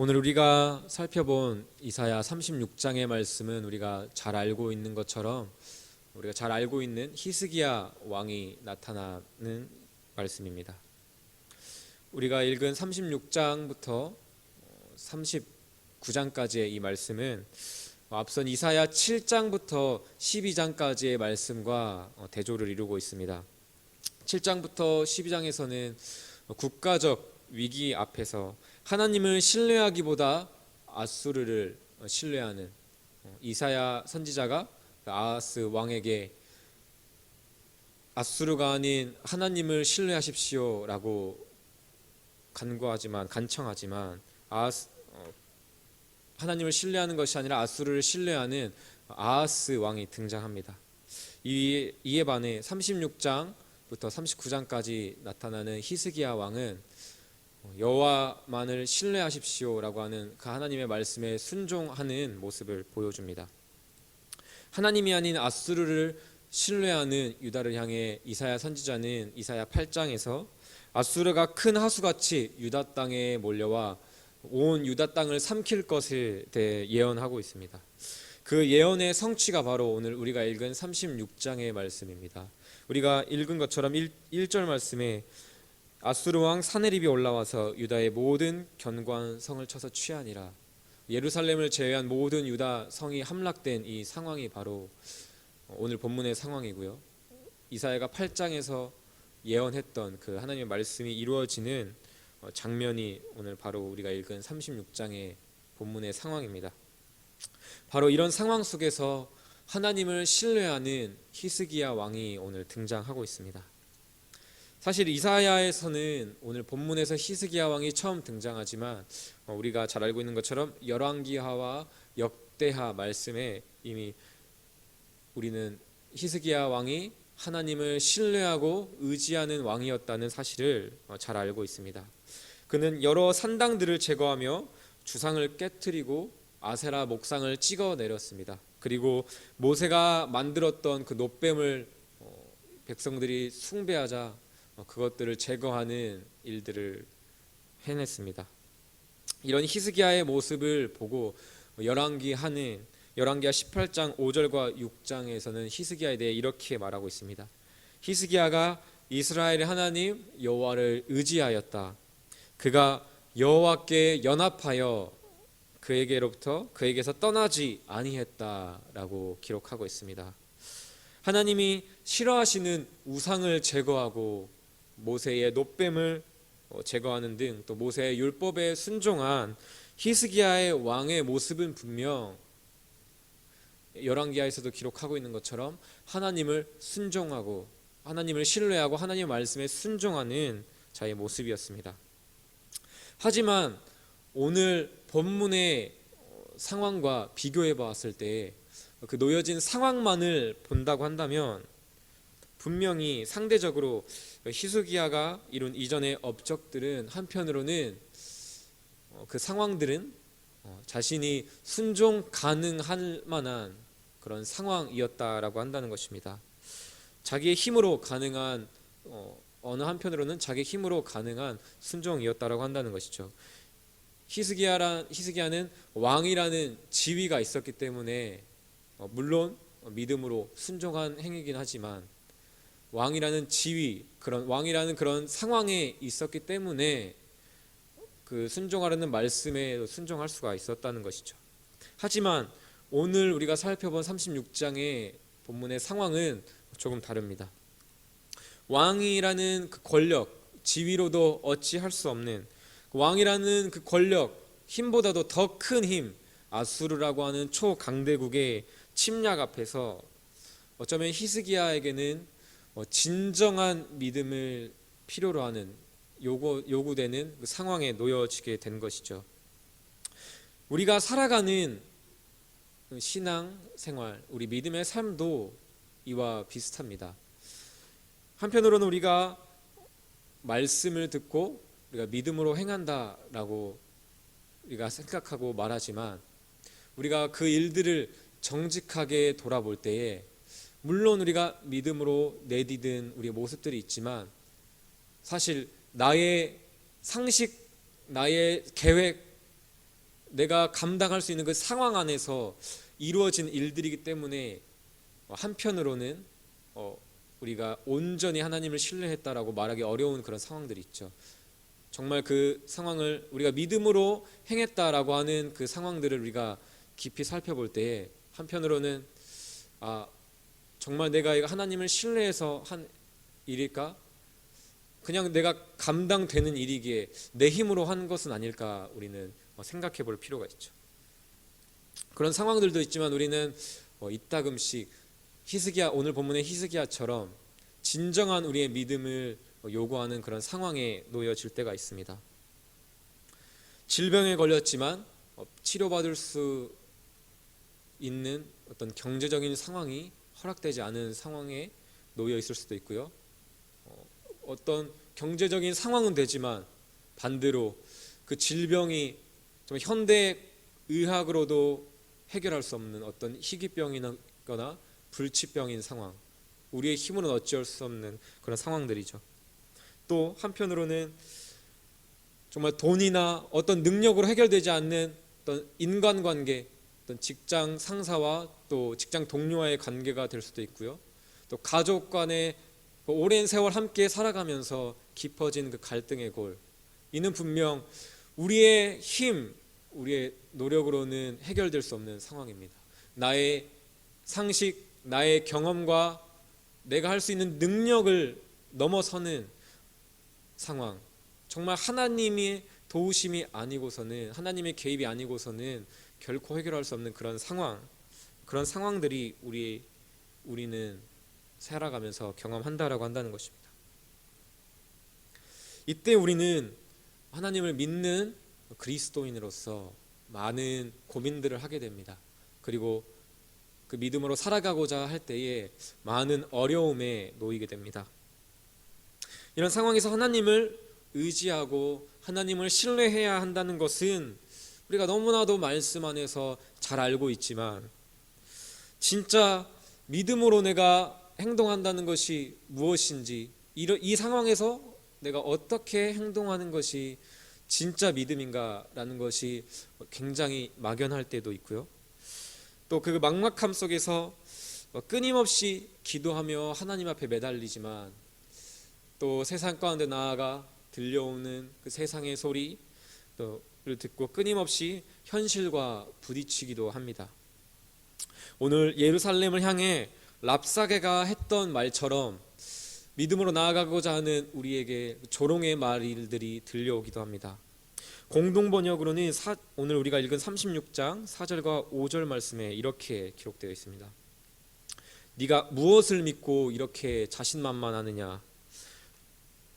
오늘 우리가 살펴본 이사야 36장의 말씀은 우리가 잘 알고 있는 것처럼 우리가 잘 알고 있는 히스기야 왕이 나타나는 말씀입니다. 우리가 읽은 36장부터 39장까지의 이 말씀은 앞선 이사야 7장부터 12장까지의 말씀과 대조를 이루고 있습니다. 7장부터 12장에서는 국가적 위기 앞에서 하나님을 신뢰하기보다 아수르를 신뢰하는 이사야 선지자가 아하스 왕에게 아수르가 아닌 하나님을 신뢰하십시오라고 간청하지만 하나님을 신뢰하는 것이 아니라 아수르를 신뢰하는 아하스 왕이 등장합니다. 이에 반해 36장부터 39장까지 나타나는 히스기야 왕은 여호와만을 신뢰하십시오라고 하는 그 하나님의 말씀에 순종하는 모습을 보여줍니다. 하나님이 아닌 아수르를 신뢰하는 유다를 향해 이사야 선지자는 이사야 8장에서 아수르가 큰 하수같이 유다 땅에 몰려와 온 유다 땅을 삼킬 것에 대해 예언하고 있습니다. 그 예언의 성취가 바로 오늘 우리가 읽은 36장의 말씀입니다. 우리가 읽은 것처럼 1절 말씀에 아수르 왕 사네립이 올라와서 유다의 모든 견고한 성을 쳐서 취하니라. 예루살렘을 제외한 모든 유다 성이 함락된 이 상황이 바로 오늘 본문의 상황이고요. 이사야가 8장에서 예언했던 그 하나님의 말씀이 이루어지는 장면이 오늘 바로 우리가 읽은 36장의 본문의 상황입니다. 바로 이런 상황 속에서 하나님을 신뢰하는 히스기야 왕이 오늘 등장하고 있습니다. 사실 이사야에서는 오늘 본문에서 히스기야 왕이 처음 등장하지만 우리가 잘 알고 있는 것처럼 열왕기하와 역대하 말씀에 이미 우리는 히스기야 왕이 하나님을 신뢰하고 의지하는 왕이었다는 사실을 잘 알고 있습니다. 그는 여러 산당들을 제거하며 주상을 깨트리고 아세라 목상을 찍어 내렸습니다. 그리고 모세가 만들었던 그 놋뱀을 백성들이 숭배하자 그것들을 제거하는 일들을 해냈습니다. 이런 히스기야의 모습을 보고 열왕기하 18장 5절과 6장에서는 히스기야에 대해 이렇게 말하고 있습니다. 히스기야가 이스라엘의 하나님 여호와를 의지하였다. 그가 여호와께 연합하여 그에게서 떠나지 아니했다라고 기록하고 있습니다. 하나님이 싫어하시는 우상을 제거하고 모세의 놋뱀을 제거하는 등 또 모세의 율법에 순종한 히스기야의 왕의 모습은 분명 열왕기하에서도 기록하고 있는 것처럼 하나님을 순종하고 하나님을 신뢰하고 하나님의 말씀에 순종하는 자의 모습이었습니다. 하지만 오늘 본문의 상황과 비교해 봤을 때 그 놓여진 상황만을 본다고 한다면 분명히 상대적으로 히스기야가 이룬 이전의 업적들은 한편으로는 그 상황들은 자신이 순종 가능할 만한 그런 상황이었다라고 한다는 것입니다. 자기의 힘으로 가능한 어느 한편으로는 자기 힘으로 가능한 순종이었다라고 한다는 것이죠. 히스기야는 왕이라는 지위가 있었기 때문에 물론 믿음으로 순종한 행위이긴 하지만 왕이라는 지위, 왕이라는 그런 상황에 있었기 때문에 그 순종하려는 말씀에 순종할 수가 있었다는 것이죠. 하지만 오늘 우리가 살펴본 36장의 본문의 상황은 조금 다릅니다. 왕이라는 그 권력, 지위로도 어찌할 수 없는 왕이라는 그 권력, 힘보다도 더 큰 힘, 아수르라고 하는 초강대국의 침략 앞에서 어쩌면 히스기야에게는 진정한 믿음을 필요로 하는 요구되는 그 상황에 놓여지게 된 것이죠. 우리가 살아가는 신앙 생활, 우리 믿음의 삶도 이와 비슷합니다. 한편으로는 우리가 말씀을 듣고 우리가 믿음으로 행한다라고 우리가 생각하고 말하지만 우리가 그 일들을 정직하게 돌아볼 때에 물론 우리가 믿음으로 내디딘 우리의 모습들이 있지만 사실 나의 상식, 나의 계획, 내가 감당할 수 있는 그 상황 안에서 이루어진 일들이기 때문에 한편으로는 우리가 온전히 하나님을 신뢰했다라고 말하기 어려운 그런 상황들이 있죠. 정말 그 상황을 우리가 믿음으로 행했다라고 하는 그 상황들을 우리가 깊이 살펴볼 때에 한편으로는 정말 내가 이거 하나님을 신뢰해서 한 일일까? 그냥 내가 감당되는 일이기에 내 힘으로 한 것은 아닐까 우리는 생각해 볼 필요가 있죠. 그런 상황들도 있지만 우리는 이따금씩 히스기야, 오늘 본문의 히스기야처럼 진정한 우리의 믿음을 요구하는 그런 상황에 놓여질 때가 있습니다. 질병에 걸렸지만 치료받을 수 있는 어떤 경제적인 상황이 허락되지 않은 상황에 놓여 있을 수도 있고요. 어떤 경제적인 상황은 되지만 반대로 그 질병이 좀 현대 의학으로도 해결할 수 없는 어떤 희귀병이거나 불치병인 상황, 우리의 힘으로는 어찌할 수 없는 그런 상황들이죠. 또 한편으로는 정말 돈이나 어떤 능력으로 해결되지 않는 어떤 인간관계, 어떤 직장 상사와 또 직장 동료와의 관계가 될 수도 있고요. 또 가족 간의 오랜 세월 함께 살아가면서 깊어진 그 갈등의 골, 이는 분명 우리의 힘, 우리의 노력으로는 해결될 수 없는 상황입니다. 나의 상식, 나의 경험과 내가 할 수 있는 능력을 넘어서는 상황, 정말 하나님의 도우심이 아니고서는, 하나님의 개입이 아니고서는 결코 해결할 수 없는 그런 상황, 그런 상황들이 우리는 살아가면서 경험한다라고 한다는 것입니다. 이때 우리는 하나님을 믿는 그리스도인으로서 많은 고민들을 하게 됩니다. 그리고 그 믿음으로 살아가고자 할 때에 많은 어려움에 놓이게 됩니다. 이런 상황에서 하나님을 의지하고 하나님을 신뢰해야 한다는 것은 우리가 너무나도 말씀 안에서 잘 알고 있지만, 진짜 믿음으로 내가 행동한다는 것이 무엇인지, 이 상황에서 내가 어떻게 행동하는 것이 진짜 믿음인가라는 것이 굉장히 막연할 때도 있고요. 또 그 막막함 속에서 끊임없이 기도하며 하나님 앞에 매달리지만 또 세상 가운데 나아가 들려오는 그 세상의 소리를 듣고 끊임없이 현실과 부딪히기도 합니다. 오늘 예루살렘을 향해 랍사게가 했던 말처럼 믿음으로 나아가고자 하는 우리에게 조롱의 말들이 들려오기도 합니다. 공동번역으로는 오늘 우리가 읽은 36장 4절과 5절 말씀에 이렇게 기록되어 있습니다. 네가 무엇을 믿고 이렇게 자신만만하느냐.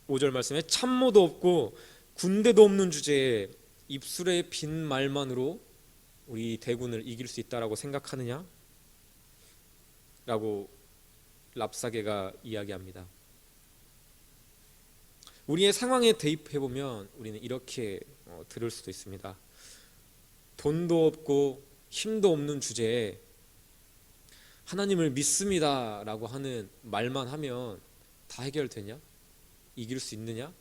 5절 말씀에 참모도 없고 군대도 없는 주제에 입술의 빈 말만으로 우리 대군을 이길 수 있다라고 생각하느냐? 라고 랍사게가 이야기합니다. 우리의 상황에 대입해보면 우리는 이렇게 들을 수도 있습니다. 돈도 없고 힘도 없는 주제에 하나님을 믿습니다 라고 하는 말만 하면 다 해결되냐? 이길 수 있느냐?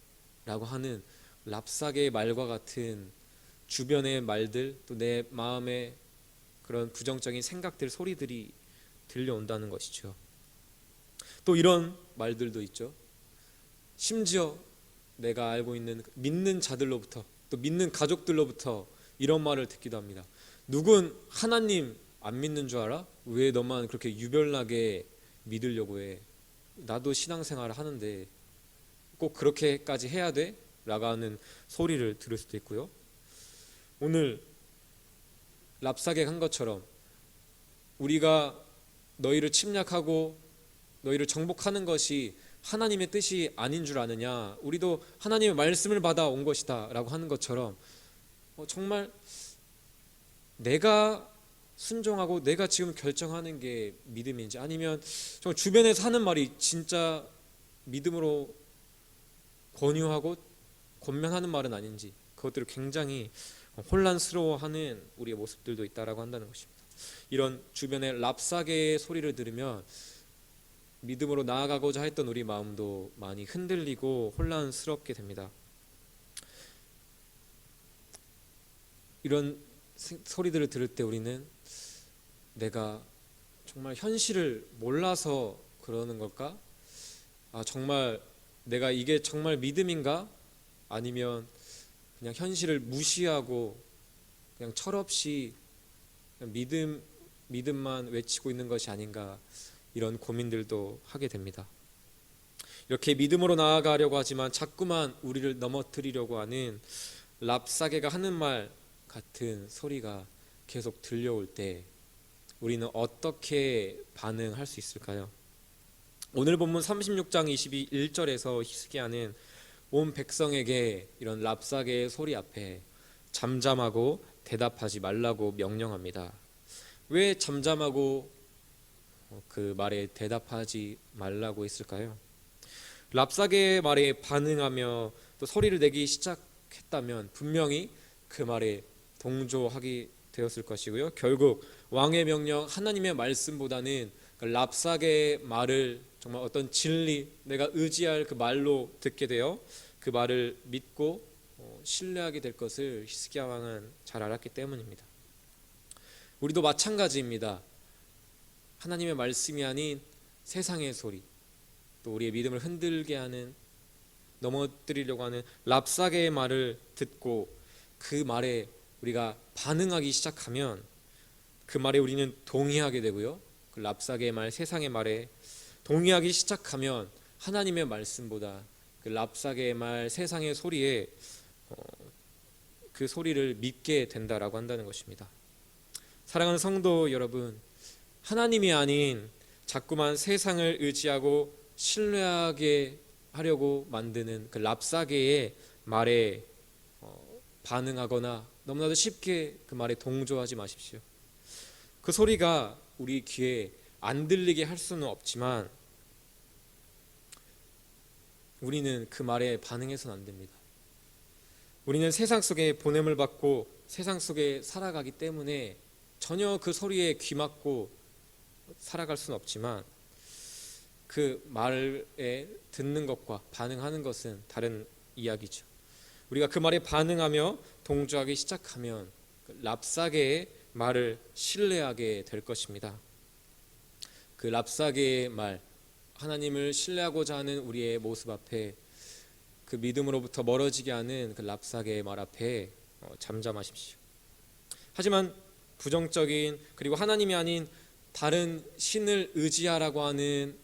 라고 하는 랍사게의 말과 같은 주변의 말들, 또 내 마음의 그런 부정적인 생각들, 소리들이 들려온다는 것이죠. 또 이런 말들도 있죠. 심지어 내가 알고 있는 믿는 자들로부터, 또 믿는 가족들로부터 이런 말을 듣기도 합니다. 누군 하나님 안 믿는 줄 알아? 왜 너만 그렇게 유별나게 믿으려고 해? 나도 신앙생활을 하는데 꼭 그렇게까지 해야 돼? 라고 하는 소리를 들을 수도 있고요. 오늘 랍사게가 한 것처럼 우리가 너희를 침략하고 너희를 정복하는 것이 하나님의 뜻이 아닌 줄 아느냐, 우리도 하나님의 말씀을 받아 온 것이다 라고 하는 것처럼 정말 내가 순종하고 내가 지금 결정하는 게 믿음인지, 아니면 정말 주변에서 하는 말이 진짜 믿음으로 권유하고 권면하는 말은 아닌지, 그것들을 굉장히 혼란스러워하는 우리의 모습들도 있다라고 한다는 것입니다. 이런 주변의 랍사게의 소리를 들으면 믿음으로 나아가고자 했던 우리 마음도 많이 흔들리고 혼란스럽게 됩니다. 이런 소리들을 들을 때 우리는 내가 정말 현실을 몰라서 그러는 걸까? 정말 내가 이게 정말 믿음인가? 아니면 그냥 현실을 무시하고 그냥 철없이 그냥 믿음만 외치고 있는 것이 아닌가, 이런 고민들도 하게 됩니다. 이렇게 믿음으로 나아가려고 하지만 자꾸만 우리를 넘어뜨리려고 하는 랍사게가 하는 말 같은 소리가 계속 들려올 때 우리는 어떻게 반응할 수 있을까요? 오늘 본문 36장 21절에서 히스기야는 온 백성에게 이런 랍사게의 소리 앞에 잠잠하고 대답하지 말라고 명령합니다. 왜 잠잠하고 그 말에 대답하지 말라고 했을까요? 랍사게의 말에 반응하며 또 소리를 내기 시작했다면 분명히 그 말에 동조하게 되었을 것이고요. 결국 왕의 명령, 하나님의 말씀보다는 그 랍사게의 말을 정말 어떤 진리, 내가 의지할 그 말로 듣게 되어 그 말을 믿고 신뢰하게 될 것을 히스기야 왕은 잘 알았기 때문입니다. 우리도 마찬가지입니다. 하나님의 말씀이 아닌 세상의 소리, 또 우리의 믿음을 흔들게 하는, 넘어뜨리려고 하는 랍사게의 말을 듣고 그 말에 우리가 반응하기 시작하면 그 말에 우리는 동의하게 되고요. 그 랍사게의 말, 세상의 말에 동의하기 시작하면 하나님의 말씀보다 그 랍사게의 말, 세상의 소리에 그 소리를 믿게 된다라고 한다는 것입니다. 사랑하는 성도 여러분, 하나님이 아닌 자꾸만 세상을 의지하고 신뢰하게 하려고 만드는 그 랍사게의 말에 반응하거나 너무나도 쉽게 그 말에 동조하지 마십시오. 그 소리가 우리 귀에 안 들리게 할 수는 없지만 우리는 그 말에 반응해서는 안 됩니다. 우리는 세상 속에 보냄을 받고 세상 속에 살아가기 때문에 전혀 그 소리에 귀 막고 살아갈 수는 없지만 그 말에 듣는 것과 반응하는 것은 다른 이야기죠. 우리가 그 말에 반응하며 동조하기 시작하면 그 랍사게의 말을 신뢰하게 될 것입니다. 그 랍사게의 말, 하나님을 신뢰하고자 하는 우리의 모습 앞에, 그 믿음으로부터 멀어지게 하는 그 랍사게의 말 앞에 잠잠하십시오. 하지만 부정적인, 그리고 하나님이 아닌 다른 신을 의지하라고 하는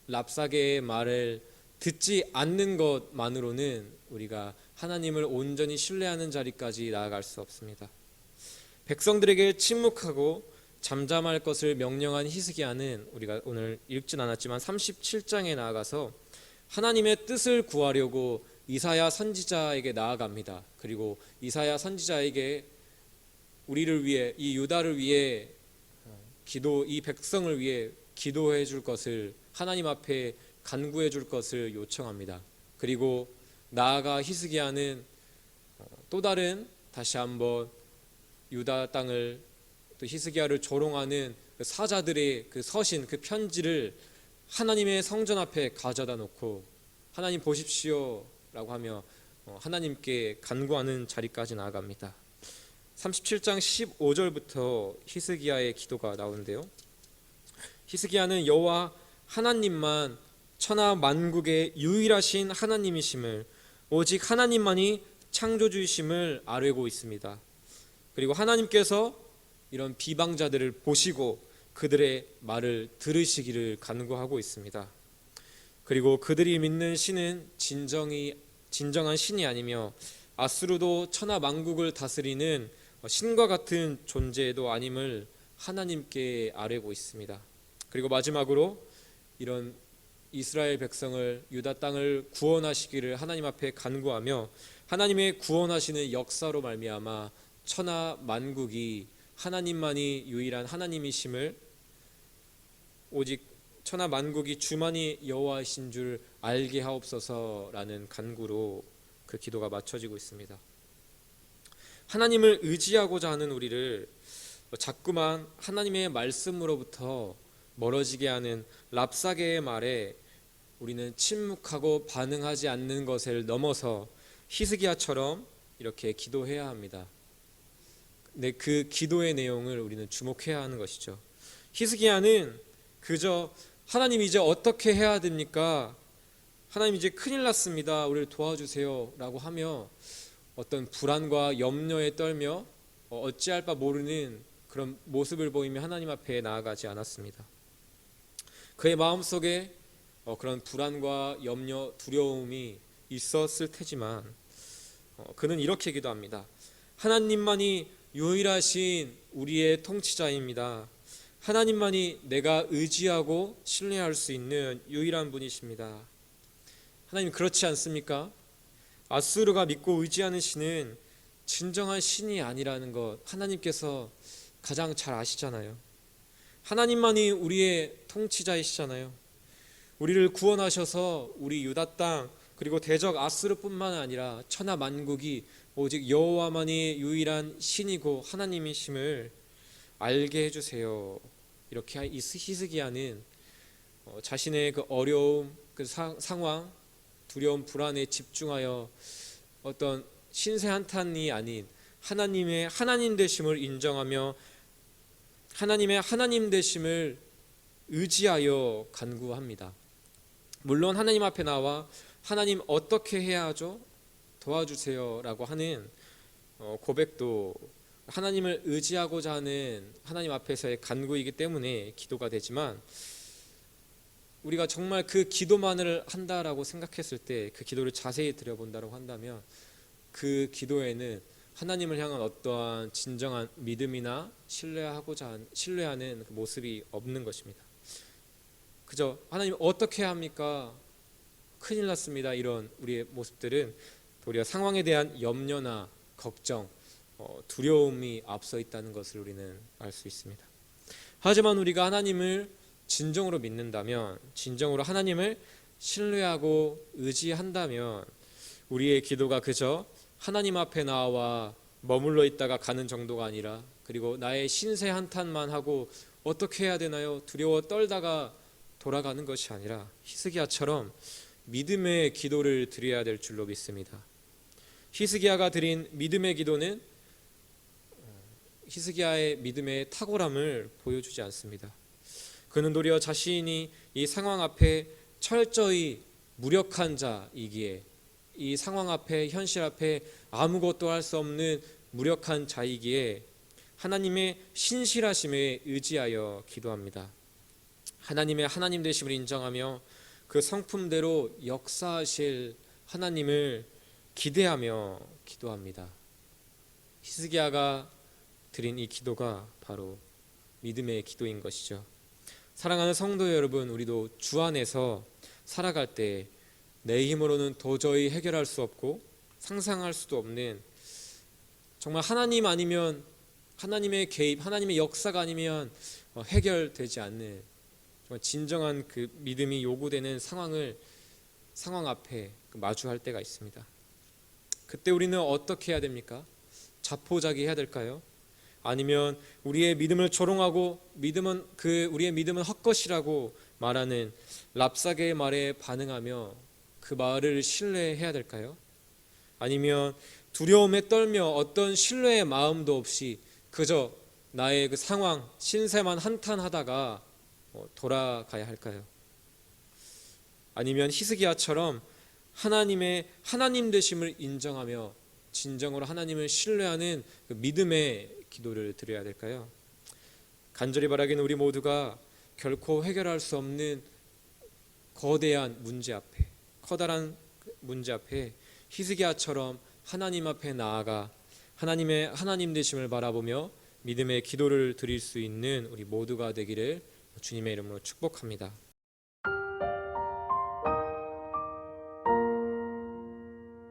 랍사게의 말을 듣지 않는 것만으로는 우리가 하나님을 온전히 신뢰하는 자리까지 나아갈 수 없습니다. 백성들에게 침묵하고 잠잠할 것을 명령한 히스기야는 우리가 오늘 읽진 않았지만 37장에 나아가서 하나님의 뜻을 구하려고 이사야 선지자에게 나아갑니다. 그리고 이사야 선지자에게 우리를 위해, 이 유다를 위해 이 백성을 위해 기도해 줄 것을, 하나님 앞에 간구해 줄 것을 요청합니다. 그리고 나아가 히스기야는 또 다른, 다시 한번 유다 땅을, 또 히스기야를 조롱하는 그 사자들의 그 서신, 그 편지를 하나님의 성전 앞에 가져다 놓고 하나님 보십시오 라고 하며 하나님께 간구하는 자리까지 나아갑니다. 37장 15절부터 히스기야의 기도가 나오는데요. 히스기야는 여호와 하나님만 천하 만국의 유일하신 하나님이심을, 오직 하나님만이 창조주이심을 아뢰고 있습니다. 그리고 하나님께서 이런 비방자들을 보시고 그들의 말을 들으시기를 간구하고 있습니다. 그리고 그들이 믿는 신은 진정한 신이 아니며 아수르도 천하 만국을 다스리는 신과 같은 존재도 아님을 하나님께 아뢰고 있습니다. 그리고 마지막으로 이런 이스라엘 백성을, 유다 땅을 구원하시기를 하나님 앞에 간구하며 하나님의 구원하시는 역사로 말미암아 천하 만국이 하나님만이 유일한 하나님이심을, 오직 천하 만국이 주만이 여호와이신 줄 알게 하옵소서라는 간구로 그 기도가 맞춰지고 있습니다. 하나님을 의지하고자 하는 우리를 자꾸만 하나님의 말씀으로부터 멀어지게 하는 랍사게의 말에 우리는 침묵하고 반응하지 않는 것을 넘어서 히스기야처럼 이렇게 기도해야 합니다. 그 기도의 내용을 우리는 주목해야 하는 것이죠. 히스기야는 그저 하나님 이제 어떻게 해야 됩니까? 하나님 이제 큰일 났습니다. 우리를 도와주세요 라고 하며 어떤 불안과 염려에 떨며 어찌할 바 모르는 그런 모습을 보이며 하나님 앞에 나아가지 않았습니다. 그의 마음속에 그런 불안과 염려, 두려움이 있었을 테지만 그는 이렇게 기도합니다. 하나님만이 유일하신 우리의 통치자입니다. 하나님만이 내가 의지하고 신뢰할 수 있는 유일한 분이십니다. 하나님 그렇지 않습니까? 아수르가 믿고 의지하는 신은 진정한 신이 아니라는 것 하나님께서 가장 잘 아시잖아요. 하나님만이 우리의 통치자이시잖아요. 우리를 구원하셔서 우리 유다 땅 그리고 대적 아수르뿐만 아니라 천하 만국이 오직 여호와만이 유일한 신이고 하나님이심을 알게 해주세요. 이렇게 히스기야는 자신의 그 어려움, 그 상황, 두려움, 불안에 집중하여 어떤 신세 한탄이 아닌 하나님의 하나님 되심을 인정하며 하나님의 하나님 되심을 의지하여 간구합니다. 물론 하나님 앞에 나와 하나님 어떻게 해야 하죠? 도와주세요 라고 하는 고백도 하나님을 의지하고자 하는 하나님 앞에서의 간구이기 때문에 기도가 되지만 우리가 정말 그 기도만을 한다라고 생각했을 때 그 기도를 자세히 들여본다고 한다면 그 기도에는 하나님을 향한 어떠한 진정한 믿음이나 신뢰하는 그 모습이 없는 것입니다. 그저 하나님 어떻게 합니까? 큰일 났습니다. 이런 우리의 모습들은 도리어 상황에 대한 염려나 걱정, 두려움이 앞서 있다는 것을 우리는 알 수 있습니다. 하지만 우리가 하나님을 진정으로 믿는다면, 진정으로 하나님을 신뢰하고 의지한다면 우리의 기도가 그저 하나님 앞에 나와 머물러 있다가 가는 정도가 아니라 그리고 나의 신세 한탄만 하고 어떻게 해야 되나요? 두려워 떨다가 돌아가는 것이 아니라 히스기야처럼 믿음의 기도를 드려야 될 줄로 믿습니다. 히스기야가 드린 믿음의 기도는 히스기야의 믿음의 탁월함을 보여주지 않습니다. 그는 도리어 자신이 이 상황 앞에 철저히 무력한 자이기에 이 상황 앞에 현실 앞에 아무것도 할 수 없는 무력한 자이기에 하나님의 신실하심에 의지하여 기도합니다. 하나님의 하나님 되심을 인정하며 그 성품대로 역사하실 하나님을 기대하며 기도합니다. 히스기야가 드린 이 기도가 바로 믿음의 기도인 것이죠. 사랑하는 성도 여러분, 우리도 주 안에서 살아갈 때 내 힘으로는 도저히 해결할 수 없고 상상할 수도 없는 정말 하나님 아니면 하나님의 개입, 하나님의 역사가 아니면 해결되지 않는 정말 진정한 그 믿음이 요구되는 상황 앞에 마주할 때가 있습니다. 그때 우리는 어떻게 해야 됩니까? 자포자기 해야 될까요? 아니면 우리의 믿음을 조롱하고 우리의 믿음은 헛것이라고 말하는 랍사게의 말에 반응하며 그 말을 신뢰해야 될까요? 아니면 두려움에 떨며 어떤 신뢰의 마음도 없이 그저 나의 그 상황, 신세만 한탄하다가 돌아가야 할까요? 아니면 히스기야처럼 하나님의 하나님 되심을 인정하며 진정으로 하나님을 신뢰하는 그 믿음의 기도를 드려야 될까요? 간절히 바라기는 우리 모두가 결코 해결할 수 없는 거대한 문제 앞에, 커다란 문제 앞에 히스기야처럼 하나님 앞에 나아가 하나님의 하나님 되심을 바라보며 믿음의 기도를 드릴 수 있는 우리 모두가 되기를 주님의 이름으로 축복합니다.